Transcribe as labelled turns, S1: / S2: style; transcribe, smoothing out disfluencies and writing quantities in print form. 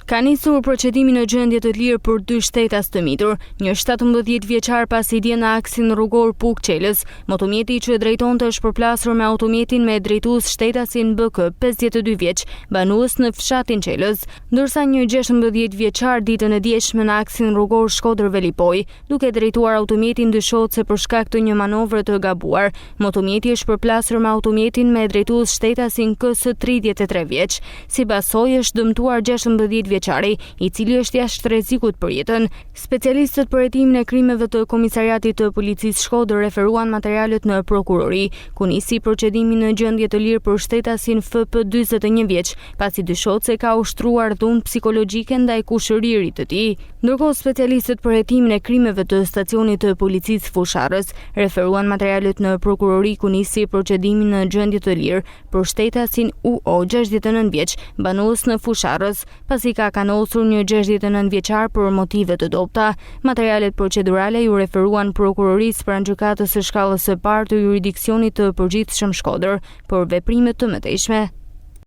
S1: Ka nisur procedimi në gjendje të lirë për 2 shtetas të mitur. Një 17 vjeçar pasi dje në aksin rrugor Puk-Çelës, motomjeti që drejtonte është përplasur me automjetin me drejtues shtetasin BK 52 vjeç, banues në fshatin Çelës, ndërsa një 16 vjeçar ditën e djeshme në aksin rrugor Shkodër-Velipoj, duke drejtuar automjetin dyshohet se për shkak të një manovre të gabuar. Motomjeti është përplasur me automjetin me drejtues shtetasin KS 33 vjeç. Sipas saj është dëmtuar 16 vjeçari, i cili është jashtë rrezikut për jetën. Specialistët për hetimin e krimeve të Komisariatit të Policisë Shkodër referuan materialet në prokurori, ku nisi procedimi në gjendje të lirë për shtetasin FP 41 vjeç, pasi dyshohet se ka ushtruar dhunë psikologjike ndaj kushëririt të tij. Ndërkohë specialistët për hetimin e krimeve të stacionit të policisë Fusharës referuan materialet në prokurori, ku nisi procedimi në gjendje të lirë për shtetasin UO 69 vjeç, banues në Fusharës, pasi ka kanosur një 69 vjeçar për motive të dobta. Materialet procedurale ju referuan prokurorisë pranë gjykatës së shkallës së parë të jurisdiksionit të përgjithshëm Shkodër për veprime të mëtejshme.